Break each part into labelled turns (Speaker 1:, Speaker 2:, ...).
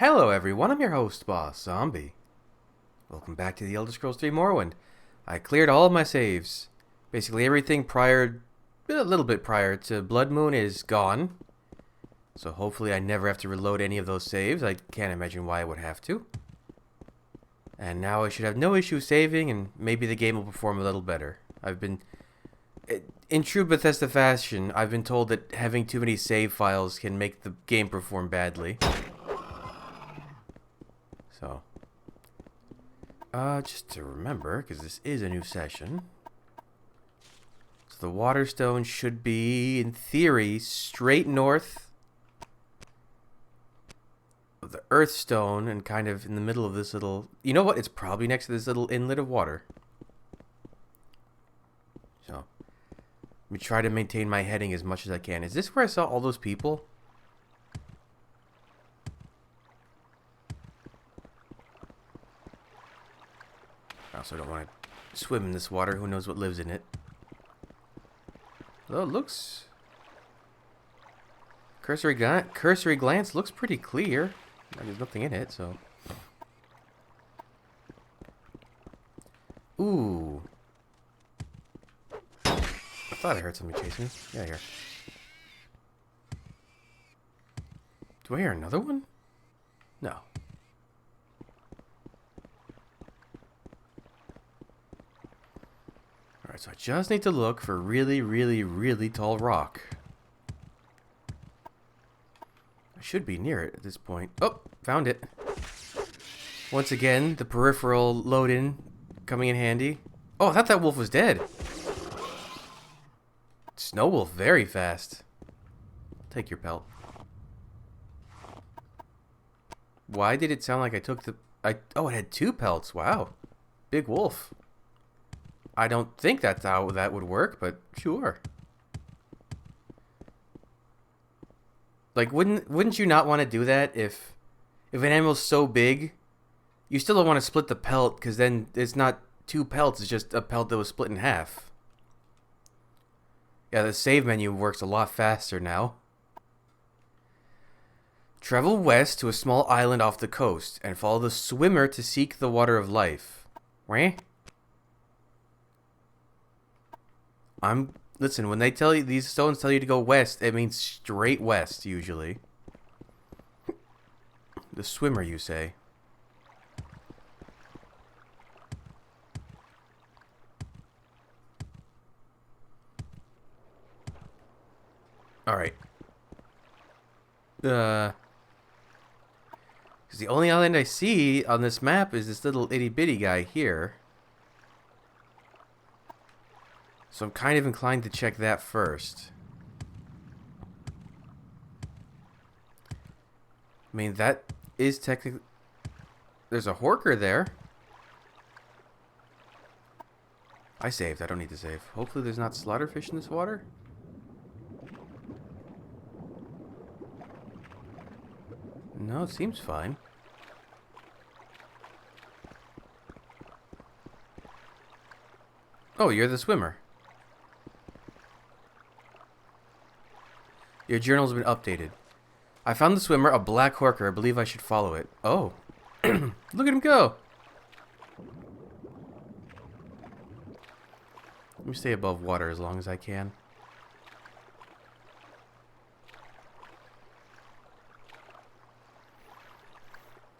Speaker 1: Hello everyone, I'm your host, Boss Zombie. Welcome back to the Elder Scrolls 3 Morrowind. I cleared all of my saves. Basically everything a little bit prior to Bloodmoon is gone. So hopefully I never have to reload any of those saves. I can't imagine why I would have to. And now I should have no issue saving, and maybe the game will perform a little better. In true Bethesda fashion, I've been told that having too many save files can make the game perform badly. So, just to remember, because this is a new session. So the Waterstone should be, in theory, straight north of the Earthstone and kind of in the middle of this little... You know what? It's probably next to this little inlet of water. So, let me try to maintain my heading as much as I can. Is this where I saw all those people? I also don't want to swim in this water. Who knows what lives in it? Well, it looks... Cursory glance looks pretty clear. There's nothing in it, so... Ooh. I thought I heard somebody chasing me. Yeah, here. Do I hear another one? No. Alright, so I just need to look for really, really, really tall rock. I should be near it at this point. Oh, found it. Once again, the peripheral load-in coming in handy. Oh, I thought that wolf was dead. Snow wolf, very fast. Take your pelt. Why did it sound like I took the... Oh, it had two pelts. Wow. Big wolf. I don't think that's how that would work, but sure. Like, wouldn't you not want to do that if an animal's so big, you still don't want to split the pelt, because then it's not two pelts, it's just a pelt that was split in half. Yeah, the save menu works a lot faster now. Travel west to a small island off the coast, and follow the swimmer to seek the water of life. Where? Listen, when they tell you, these stones tell you to go west, it means straight west, usually. The swimmer, you say? Alright. Because the only island I see on this map is this little itty-bitty guy here. So I'm kind of inclined to check that first. I mean, that is technically... There's a horker there. I saved. I don't need to save. Hopefully there's not slaughterfish in this water. No, it seems fine. Oh, you're the swimmer. Your journal's been updated. I found the swimmer, a black horker. I believe I should follow it. Oh. Look at him go. Let me stay above water as long as I can.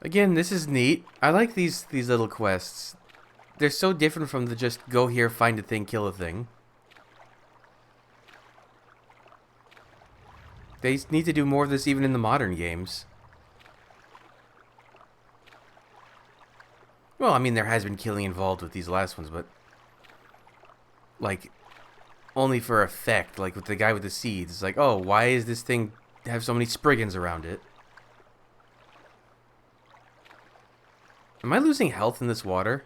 Speaker 1: Again, this is neat. I like these little quests. They're so different from the just go here, find a thing, kill a thing. They need to do more of this even in the modern games. Well, I mean, there has been killing involved with these last ones, but... Like, only for effect. Like, with the guy with the seeds. It's like, oh, why is this thing have so many spriggans around it? Am I losing health in this water?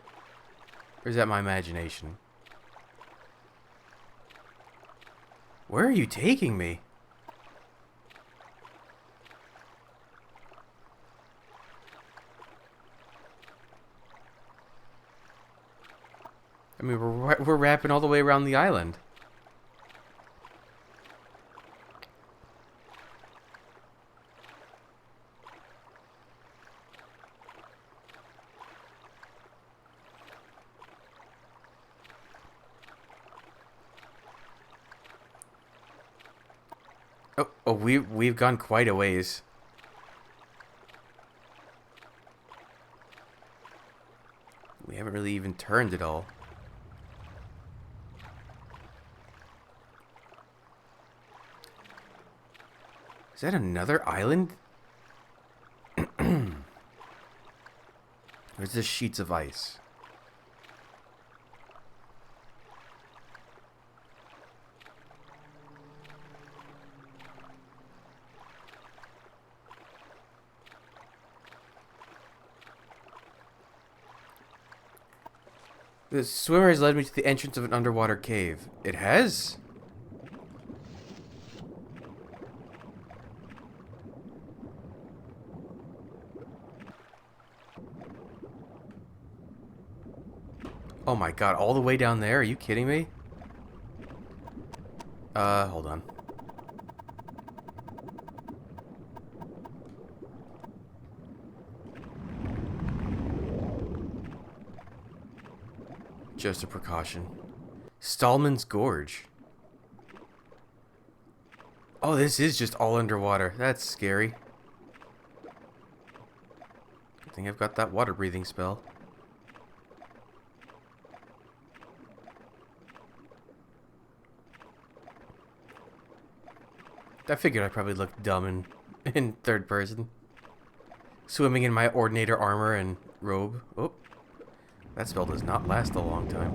Speaker 1: Or is that my imagination? Where are you taking me? I mean, we're wrapping all the way around the island. Oh, we've gone quite a ways. We haven't really even turned at all. Is that another island? Or is this sheets of ice? The swimmer has led me to the entrance of an underwater cave. It has? Oh my god, all the way down there? Are you kidding me? Hold on. Just a precaution. Stallman's Gorge. Oh, this is just all underwater. That's scary. Good thing I've got that water breathing spell. I figured I probably looked dumb in third person. Swimming in my Ordinator armor and robe. Oh. That spell does not last a long time.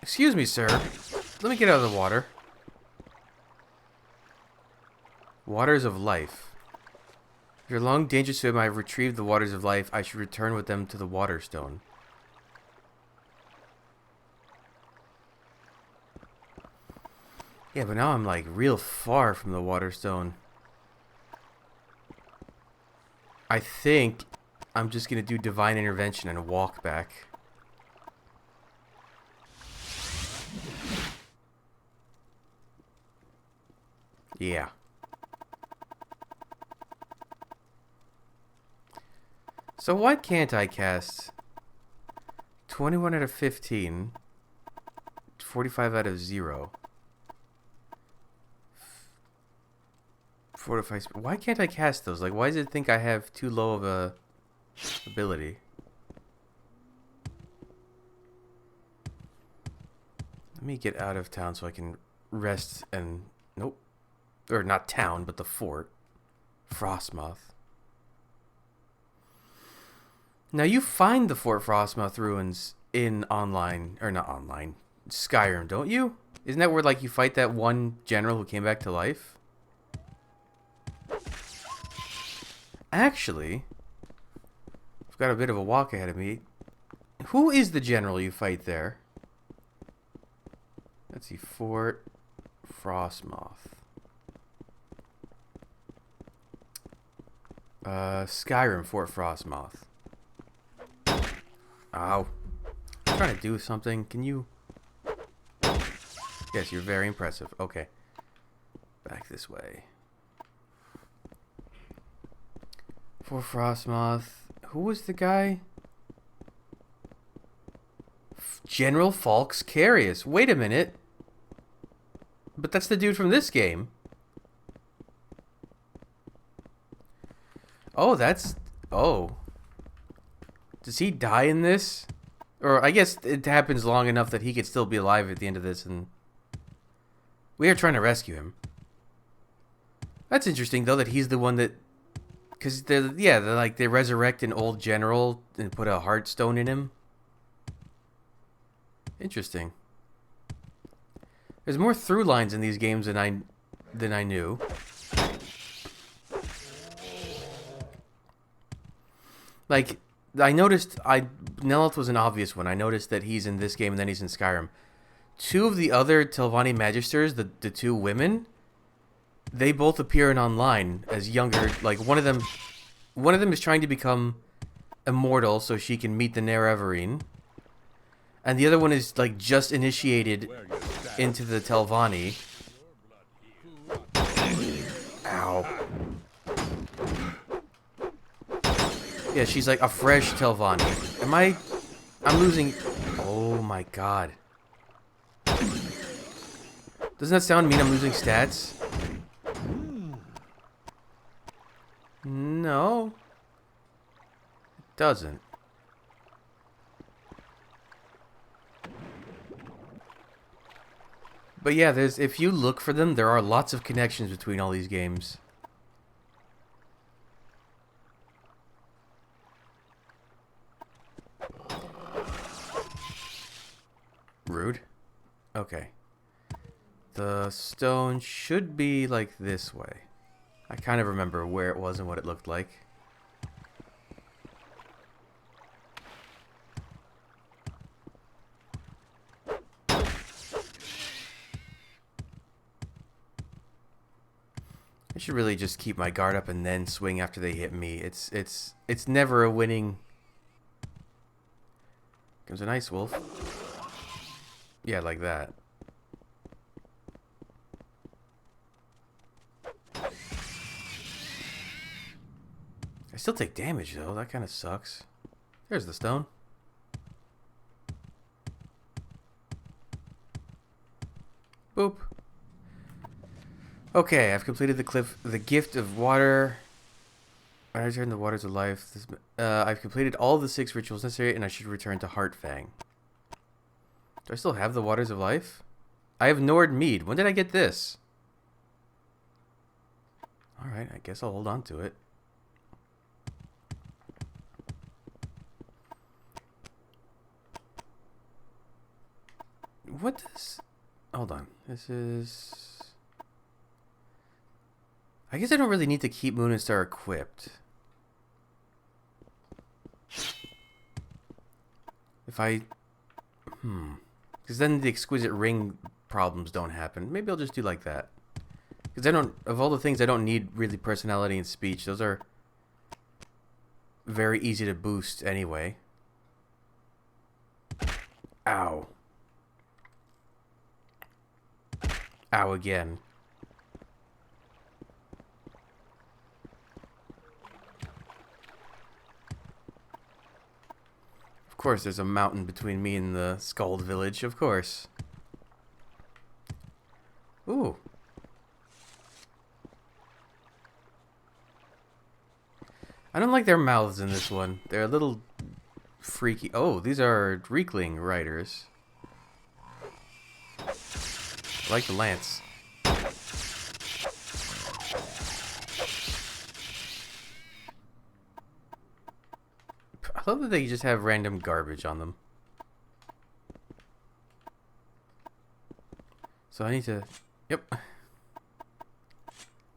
Speaker 1: Excuse me, sir. Let me get out of the water. Waters of Life. After a long, dangerous swim, I have retrieved the Waters of Life. I should return with them to the Waterstone. Yeah, but now I'm like real far from the Waterstone. I think I'm just going to do Divine Intervention and walk back. Yeah. So why can't I cast 21 out of 15, 45 out of 0? Fortify. Why can't I cast those? Like, why does it think I have too low of a ability? Let me get out of town so I can rest and... Nope. Or not town, but the fort. Frostmoth. Now, you find the Fort Frostmoth ruins in online... Or not online. Skyrim, don't you? Isn't that where, like, you fight that one general who came back to life? Actually, I've got a bit of a walk ahead of me. Who is the general you fight there? Let's see, Fort Frostmoth. Skyrim, Fort Frostmoth. Ow. I'm trying to do something. Can you... Yes, you're very impressive. Okay. Back this way. For Frostmoth. Who was the guy? General Falx Carius. Wait a minute. But that's the dude from this game. Oh, that's... Oh. Does he die in this? Or I guess it happens long enough that he could still be alive at the end of this and... We are trying to rescue him. That's interesting, though, that he's the one that... Because, they resurrect an old general and put a heart stone in him. Interesting. There's more through lines in these games than I knew. Like, I noticed... Nelith was an obvious one. I noticed that he's in this game and then he's in Skyrim. Two of the other Telvanni Magisters, the two women... They both appear in online as younger. Like one of them is trying to become immortal so she can meet the Nerevarine, and the other one is like just initiated into the Telvanni. Ow. Yeah, she's like a fresh Telvanni. I'm losing. Oh my god. Doesn't that sound mean I'm losing stats? No. It doesn't. But yeah, if you look for them, there are lots of connections between all these games. Rude. Okay. The stone should be like this way. I kind of remember where it was and what it looked like. I should really just keep my guard up and then swing after they hit me. It's never a winning. Comes an ice wolf. Yeah, like that. I still take damage though. That kind of sucks. There's the stone. Boop. Okay, I've completed the gift of water. I return the waters of life. I've completed all the 6 rituals necessary, and I should return to Heartfang. Do I still have the waters of life? I have Nord Mead. When did I get this? Alright, I guess I'll hold on to it. What does... Hold on. This is... I guess I don't really need to keep Moon and Star equipped. If I... Because then the exquisite ring problems don't happen. Maybe I'll just do like that. Because I don't... Of all the things, I don't need really personality and speech. Those are very easy to boost anyway. Ow. Ow again. Of course, there's a mountain between me and the Skald village, of course. Ooh. I don't like their mouths in this one. They're a little freaky. Oh, these are Reekling riders. I like the lance. I love that they just have random garbage on them. So I need to... Yep.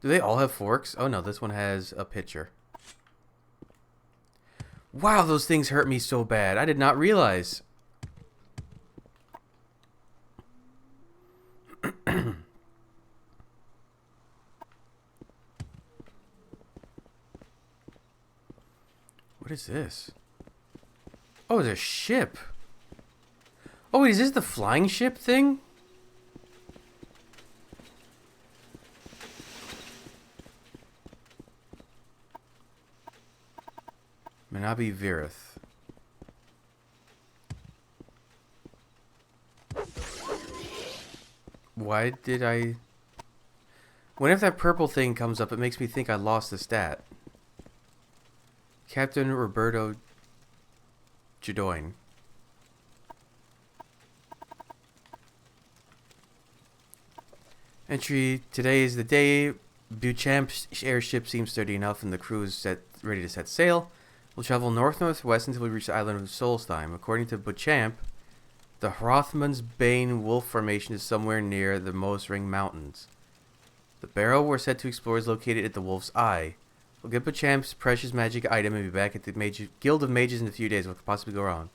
Speaker 1: Do they all have forks? Oh no, this one has a pitcher. Wow, those things hurt me so bad. I did not realize. What is this? Oh, it's a ship. Oh, wait, is this the flying ship thing? Manabi Virith. Why did I... Whenever that purple thing comes up, it makes me think I lost the stat. Captain Roberto Jadoin. Entry: today is the day. Beauchamp's airship seems sturdy enough and the crew is ready to set sail. We'll travel north-northwest until we reach the island of Solstheim. According to Beauchamp, the Hrothmund's Bane Wolf Formation is somewhere near the Mosring Mountains. The barrow we're set to explore is located at the Wolf's Eye. We'll get Beauchamp's precious magic item and be back at the Guild of Mages in a few days. What could possibly go wrong?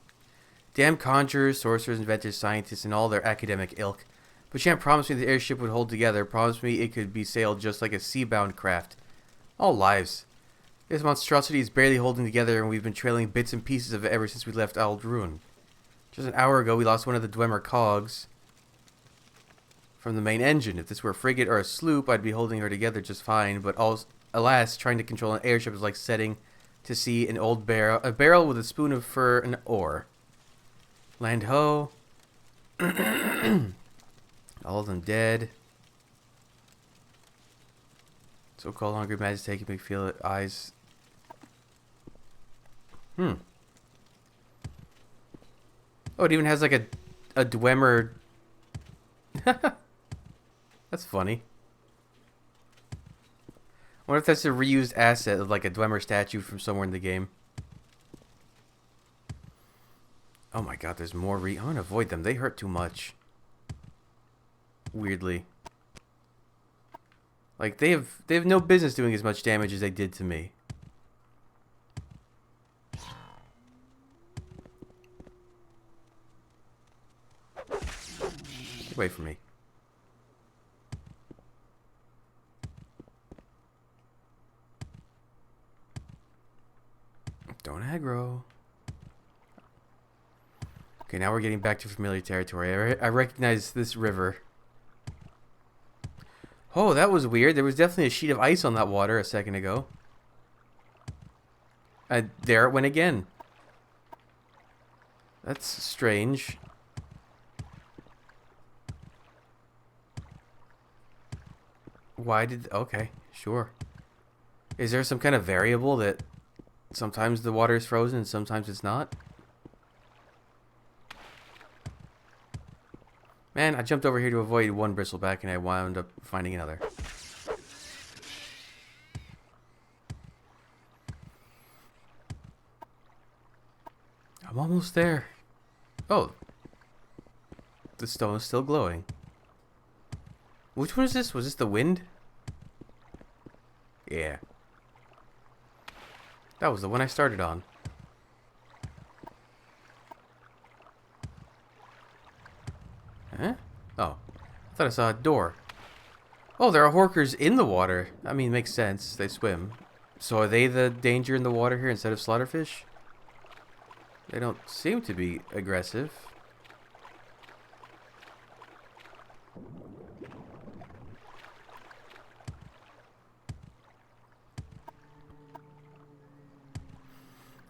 Speaker 1: Damn conjurers, sorcerers, inventors, scientists, and all their academic ilk. Beauchamp promised me the airship would hold together, promised me it could be sailed just like a sea-bound craft. All lives. This monstrosity is barely holding together, and we've been trailing bits and pieces of it ever since we left Aldruin. Just an hour ago, we lost one of the Dwemer cogs from the main engine. If this were a frigate or a sloop, I'd be holding her together just fine, but alas, trying to control an airship is like setting to sea an old barrel with a spoon of fur and oar. Land ho. All of them dead. So-called hungry magic taking me feel it. Eyes. Oh, it even has like a Dwemer. That's funny. I wonder if that's a reused asset of like a Dwemer statue from somewhere in the game. Oh my god, there's more I want to avoid them. They hurt too much. Weirdly. Like they have no business doing as much damage as they did to me. Get away from me. Don't aggro. Okay, now we're getting back to familiar territory. I recognize this river. Oh, that was weird. There was definitely a sheet of ice on that water a second ago. And there it went again. That's strange. Why did... Okay, sure. Is there some kind of variable that sometimes the water is frozen and sometimes it's not? Man, I jumped over here to avoid one bristleback and I wound up finding another. I'm almost there. Oh. The stone is still glowing. Which one is this? Was this the wind? Yeah. That was the one I started on. Huh? Oh. I thought I saw a door. Oh, there are horkers in the water. I mean, makes sense. They swim. So are they the danger in the water here instead of slaughterfish? They don't seem to be aggressive.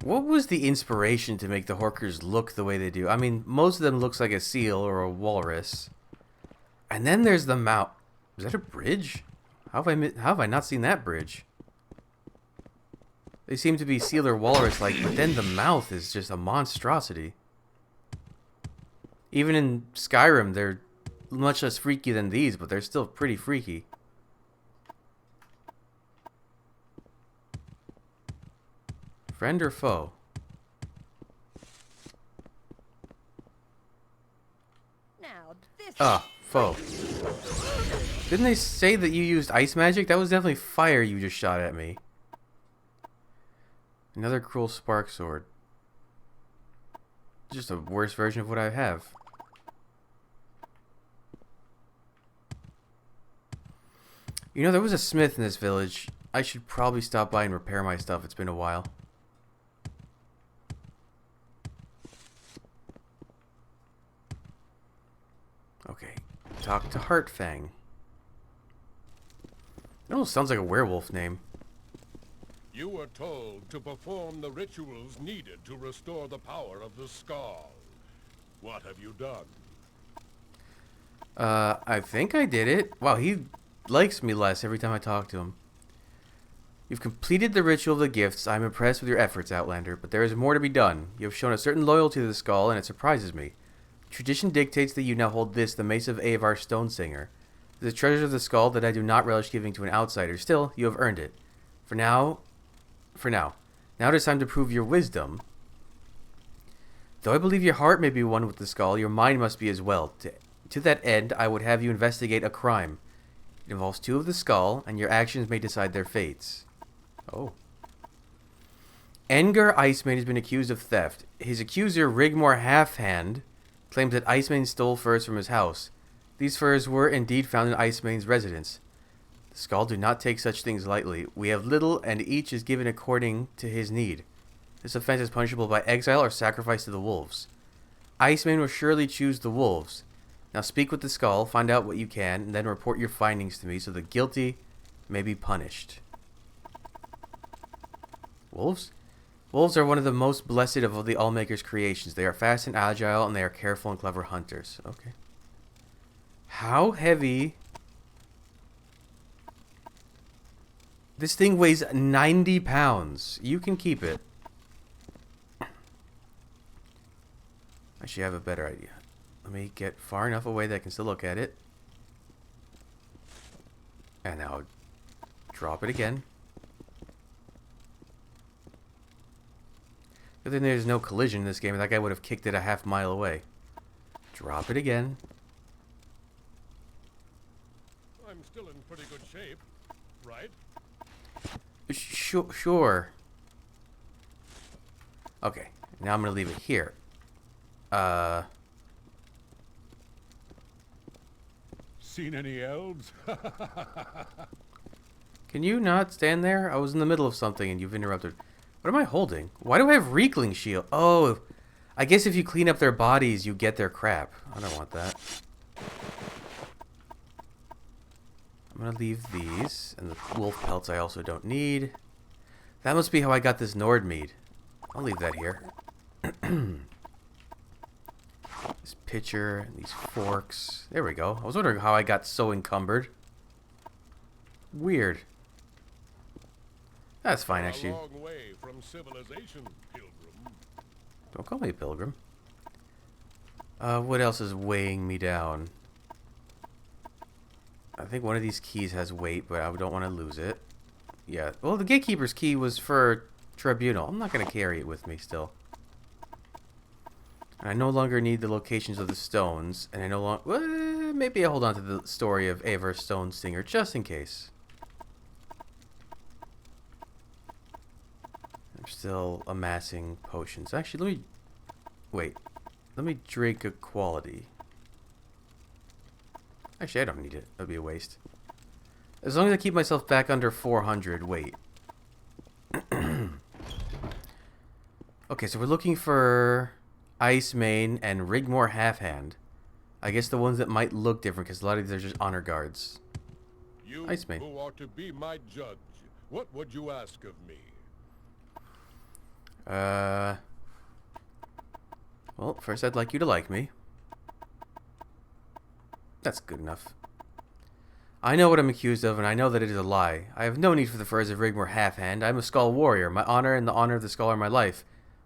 Speaker 1: What was the inspiration to make the horkers look the way they do? I mean, most of them looks like a seal or a walrus. And then there's the mouth. Is that a bridge? How have I not seen that bridge? They seem to be seal or walrus-like, but then the mouth is just a monstrosity. Even in Skyrim, they're much less freaky than these, but they're still pretty freaky. Friend or foe? Ah, foe. Didn't they say that you used ice magic? That was definitely fire you just shot at me. Another cruel spark sword. Just a worse version of what I have. You know, there was a smith in this village. I should probably stop by and repair my stuff. It's been a while. Okay. Talk to Heartfang. It almost sounds like a werewolf name.
Speaker 2: You were told to perform the rituals needed to restore the power of the skull. What have you done?
Speaker 1: I think I did it. Wow, he likes me less every time I talk to him. You've completed the ritual of the gifts. I'm impressed with your efforts, Outlander, but there is more to be done. You have shown a certain loyalty to the skull, and it surprises me. Tradition dictates that you now hold this, the Mace of Avar Stonesinger. It is a treasure of the skull that I do not relish giving to an outsider. Still, you have earned it. For now, now it is time to prove your wisdom. Though I believe your heart may be one with the skull, your mind must be as well. To that end, I would have you investigate a crime. It involves two of the skull, and your actions may decide their fates. Oh. Engar Icemane has been accused of theft. His accuser, Rigmor Halfhand, claims that Icemane stole furs from his house. These furs were indeed found in Icemane's residence. The skull do not take such things lightly. We have little, and each is given according to his need. This offense is punishable by exile or sacrifice to the wolves. Icemane will surely choose the wolves. Now speak with the skull, find out what you can, and then report your findings to me so the guilty may be punished. Wolves? Wolves are one of the most blessed of the Allmaker's creations. They are fast and agile, and they are careful and clever hunters. Okay. How heavy... This thing weighs 90 pounds. You can keep it. Actually, I have a better idea. Let me get far enough away that I can still look at it. And now drop it again. Good thing there's no collision in this game. That guy would have kicked it a half mile away. Drop it again.
Speaker 2: I'm still in pretty good shape, right?
Speaker 1: Sure. Okay, now I'm gonna leave it here.
Speaker 2: Seen any elves?
Speaker 1: Can you not stand there? I was in the middle of something and you've interrupted. What am I holding? Why do I have Reekling Shield? Oh, I guess if you clean up their bodies, you get their crap. I don't want that. I'm gonna leave these, and the wolf pelts I also don't need. That must be how I got this Nord mead. I'll leave that here. This pitcher, and these forks. There we go. I was wondering how I got so encumbered. Weird. That's fine, actually.
Speaker 2: A long way from civilization, pilgrim.
Speaker 1: Don't call me a pilgrim. What else is weighing me down? I think one of these keys has weight, but I don't want to lose it. Yeah. Well, the gatekeeper's key was for tribunal. I'm not going to carry it with me still. I no longer need the locations of the stones, and I no longer... Well, maybe I'll hold on to the story of Avar Stone Stinger, just in case. I'm still amassing potions. Actually, let me... Wait. Let me drink a quality. Actually, I don't need it. That'd be a waste. As long as I keep myself back under 400 weight. Okay, so we're looking for Ice Mane and Rigmore Halfhand. I guess the ones that might look different, because a lot of these are just honor guards.
Speaker 2: You
Speaker 1: Ice Mane.
Speaker 2: who ought to be my judge, what would you ask of me?
Speaker 1: Well, first I'd like you to like me. That's good enough. I know what I'm accused of, and I know that it is a lie. I have no need for the furs of Rigmore Halfhand. I'm a Skull warrior. My honor and the honor of the Skull are my life.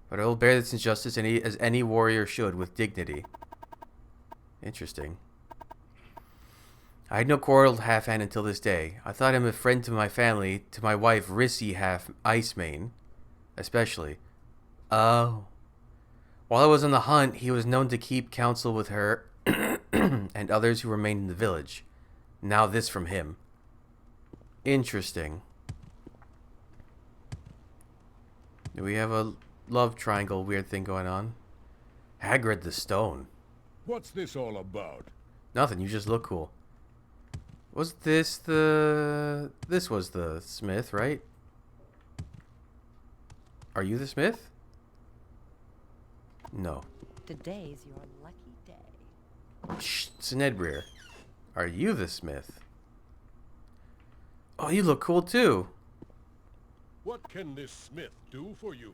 Speaker 1: But I will bear this injustice as any warrior should, with dignity. Interesting. I had no quarrel with Halfhand until this day. I thought him a friend to my family, to my wife, Rissy Ice Mane, especially. Oh. While I was on the hunt, he was known to keep counsel with her and others who remained in the village. Now this from him. Interesting. Do we have a love triangle weird thing going on? Hagrid the Stone.
Speaker 2: What's this all about?
Speaker 1: Nothing, you just look cool. Was this the... This was the smith, right? Are you the smith? No.
Speaker 3: Today's your lucky day.
Speaker 1: Shh, Snedbreer. Are you the smith? Oh, you look cool too.
Speaker 2: What can this smith do for you?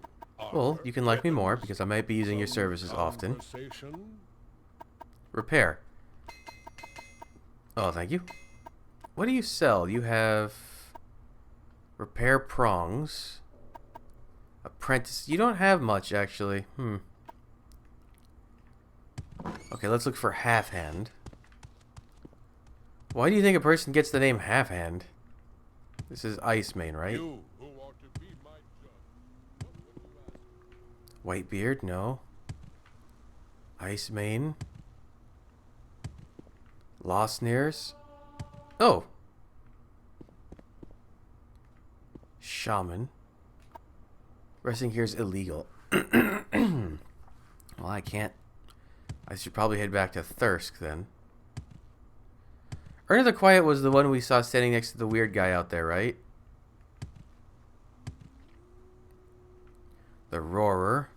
Speaker 1: Well, you can like me more because I might be using your services often. Repair. Oh, thank you. What do you sell? You have repair prongs. Apprentice. You don't have much actually. Okay, let's look for Halfhand. Why do you think a person gets the name Halfhand? This is Ice Mane, right?
Speaker 2: You who ought to be my judge. What would you ask?
Speaker 1: Whitebeard, no. Ice Mane. Losneers. Oh. Shaman. Resting here is illegal. Well, I can't. I should probably head back to Thirsk then. Urn of the Quiet was the one we saw standing next to the weird guy out there, right? The Roarer.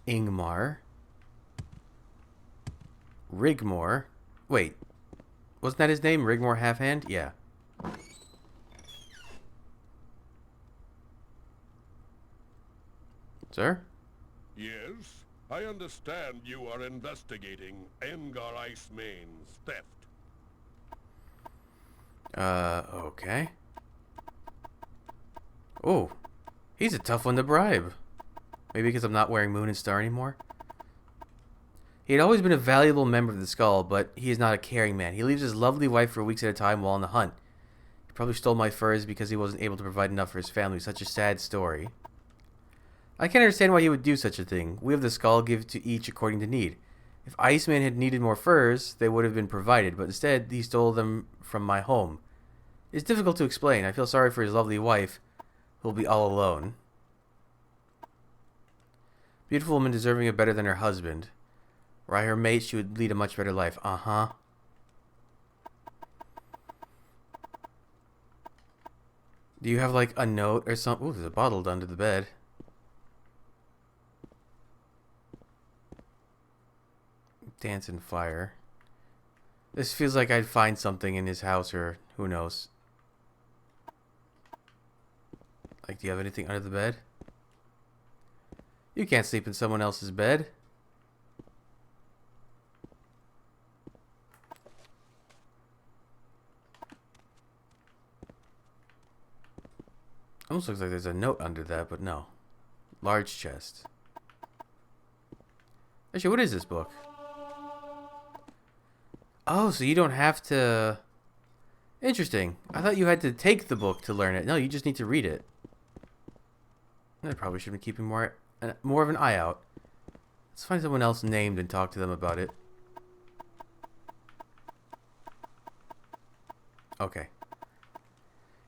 Speaker 1: Ingmar. Rigmore. Wait. Wasn't that his name? Rigmore Halfhand? Yeah. I Sir?
Speaker 2: Yes, I understand you are investigating Engar Icemane's theft.
Speaker 1: Okay. Oh, he's a tough one to bribe. Maybe because I'm not wearing Moon and Star anymore? He had always been a valuable member of the Skull, but he is not a caring man. He leaves his lovely wife for weeks at a time while on the hunt. He probably stole my furs because he wasn't able to provide enough for his family. Such a sad story. I can't understand why he would do such a thing. We of the Skull give to each according to need. If Iceman had needed more furs, they would have been provided, but instead he stole them from my home. It's difficult to explain. I feel sorry for his lovely wife, who will be all alone. Beautiful woman deserving of better than her husband. Were I her mate, she would lead a much better life. Uh-huh. Do you have, like, a note or something? Ooh, there's a bottle under the bed. Dancing fire. This feels like I'd find something in his house, or who knows. Like, do you have anything under the bed? You can't sleep in someone else's bed. Almost looks like there's a note under that, but no. Large chest. Actually, what is this book? Oh, so you don't have to... Interesting. I thought you had to take the book to learn it. No, you just need to read it. I probably should be keeping more of an eye out. Let's find someone else named and talk to them about it. Okay.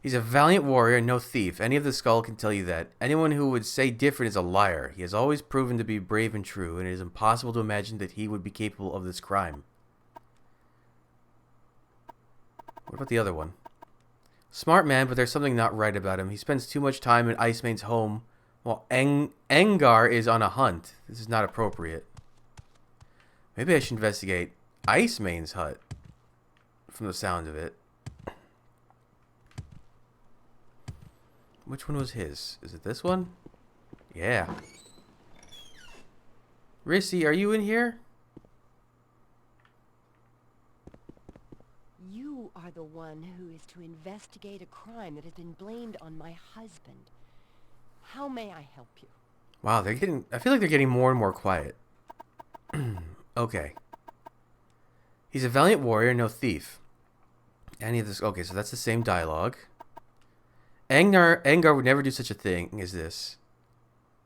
Speaker 1: He's a valiant warrior and no thief. Any of the Skull can tell you that. Anyone who would say different is a liar. He has always proven to be brave and true, and it is impossible to imagine that he would be capable of this crime. What about the other one? Smart man, but there's something not right about him. He spends too much time in Icemane's home while Engar is on a hunt. This is not appropriate. Maybe I should investigate Icemane's hut from the sound of it. Which one was his? Is it this one? Yeah. Rissy, are you in here?
Speaker 3: You are the one who is to investigate a crime that has been blamed on my husband. How may I help you?
Speaker 1: Wow, they're getting... I feel like they're getting more and more quiet. Okay. He's a valiant warrior, no thief. Any of this... Okay, so that's the same dialogue. Engar would never do such a thing as this.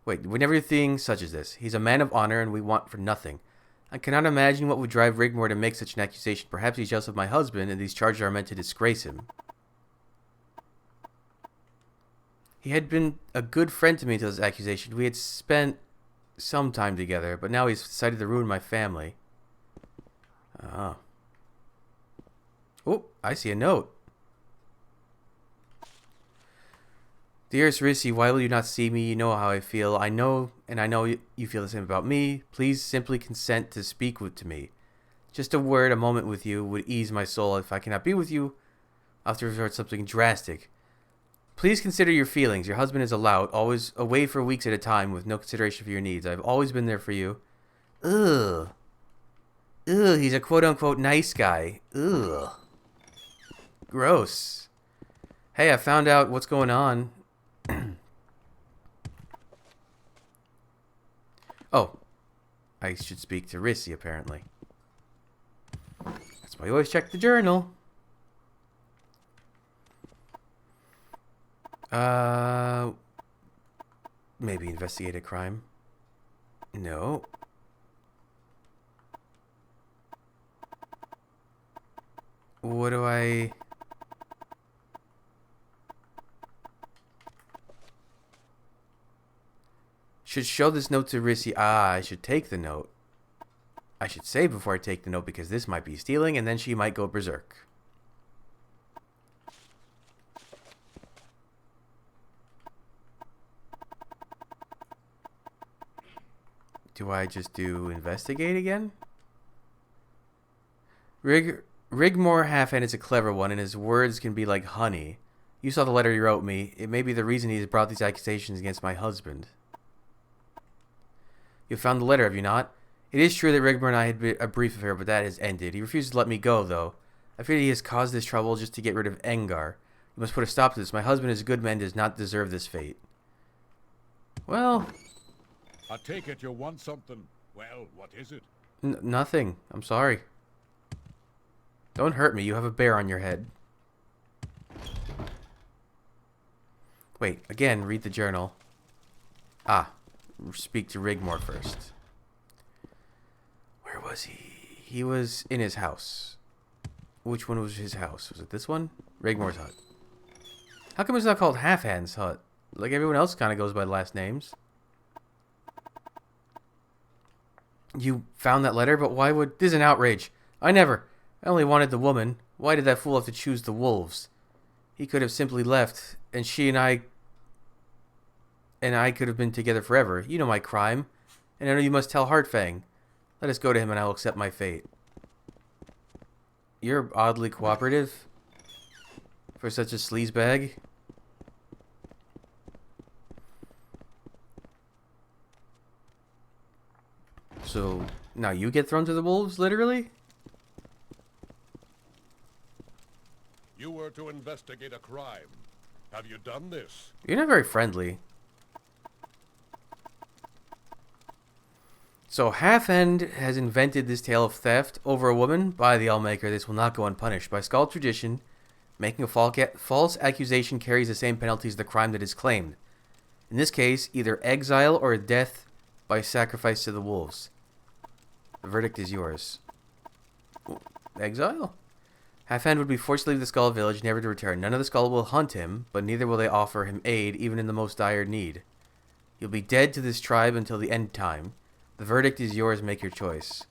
Speaker 1: Wait, would never do things such as this. He's a man of honor and we want for nothing. I cannot imagine what would drive Rigmore to make such an accusation. Perhaps he's jealous of my husband and these charges are meant to disgrace him. He had been a good friend to me until this accusation. We had spent some time together, but now he's decided to ruin my family. Oh. Oh, I see a note. Dearest Rissy, why will you not see me? You know how I feel. I know you feel the same about me. Please simply consent to speak to me. Just a word, a moment with you would ease my soul. If I cannot be with you, I'll have to resort to something drastic. Please consider your feelings. Your husband is a lout, always away for weeks at a time with no consideration for your needs. I've always been there for you. Ugh. Ugh, he's a quote-unquote nice guy. Ugh. Gross. Hey, I found out what's going on. Oh, I should speak to Rissy, apparently. That's why you always check the journal. Maybe investigate a crime. No. What do I... Should show this note to Rissy. Ah, I should take the note. I should say before I take the note because this might be stealing and then she might go berserk. Do I just do investigate again? Rigmore Halfhand is a clever one and his words can be like honey. You saw the letter he wrote me. It may be the reason he's brought these accusations against my husband. You found the letter, have you not? It is true that Rigmor and I had a brief affair, but that has ended. He refuses to let me go, though. I fear he has caused this trouble just to get rid of Engar. You must put a stop to this. My husband is a good man, does not deserve this fate. Well...
Speaker 2: I take it you want something. Well, what is it?
Speaker 1: Nothing. I'm sorry. Don't hurt me. You have a bear on your head. Wait, again, read the journal. Ah, speak to Rigmor first. Where was he? He was in his house. Which one was his house? Was it this one? Rigmor's hut. How come it's not called Halfhand's hut? Like everyone else kind of goes by last names. You found that letter, but why would... This is an outrage. I only wanted the woman. Why did that fool have to choose the wolves? He could have simply left, and she and I could have been together forever. You know my crime, and I know you must tell Heartfang. Let us go to him, and I will accept my fate. You're oddly cooperative for such a sleazebag. So, now you get thrown to the wolves, literally?
Speaker 2: You were to investigate a crime. Have you done this?
Speaker 1: You're not very friendly. So, Halfhand has invented this tale of theft over a woman. By the Allmaker, this will not go unpunished. By Skull tradition, making a false accusation carries the same penalty as the crime that is claimed. In this case, either exile or death by sacrifice to the wolves. The verdict is yours. Exile? Halfhand would be forced to leave the Skull village, never to return. None of the Skull will hunt him, but neither will they offer him aid, even in the most dire need. You'll be dead to this tribe until the end time. The verdict is yours, make your choice.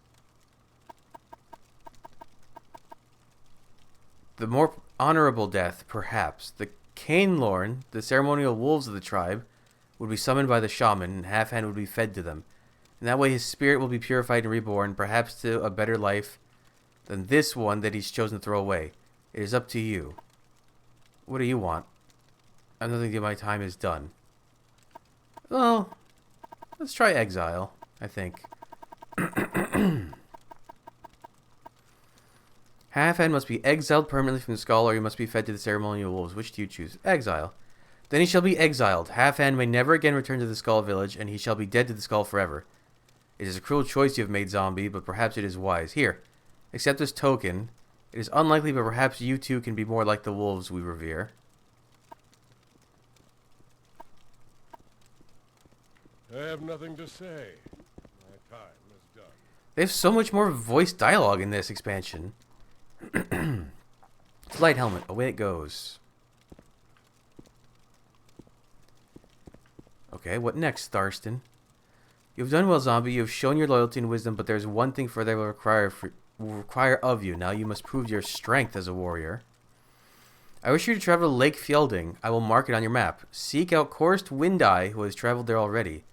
Speaker 1: The more honorable death, perhaps. The Cainlorn, the ceremonial wolves of the tribe, would be summoned by the shaman, and Halfhand would be fed to them. In that way his spirit will be purified and reborn, perhaps to a better life than this one that he's chosen to throw away. It is up to you. What do you want? I don't think that my time is done. Well, let's try exile, I think. Halfhand must be exiled permanently from the Skull, or he must be fed to the ceremonial wolves. Which do you choose? Exile. Then he shall be exiled. Halfhand may never again return to the Skull village, and he shall be dead to the Skull forever. It is a cruel choice you have made, zombie, but perhaps it is wise. Here, accept this token. It is unlikely, but perhaps you too can be more like the wolves we revere.
Speaker 2: I have nothing to say. My time is done.
Speaker 1: They have so much more voice dialogue in this expansion. Light helmet, away it goes. Okay, what next, Tharston? You have done well, zombie. You have shown your loyalty and wisdom, but there is one thing further will require of you. Now you must prove your strength as a warrior. I wish you to travel to Lake Fielding. I will mark it on your map. Seek out Korst Windeye, who has traveled there already.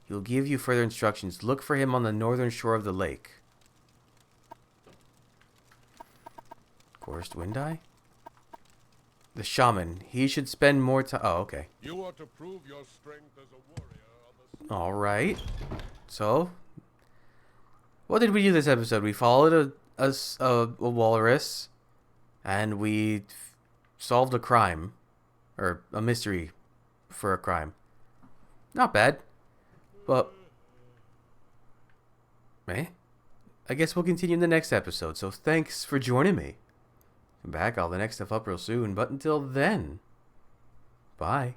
Speaker 1: He will give you further instructions. Look for him on the northern shore of the lake. Korst Windeye? The shaman. He should spend more time... Oh, okay.
Speaker 2: You are to prove your strength as a warrior on the...
Speaker 1: Alright. So, what did we do this episode? We followed a walrus, and we solved a crime. Or a mystery for a crime. Not bad. But, I guess we'll continue in the next episode, so thanks for joining me. Come back, all the next stuff up real soon, but until then, bye.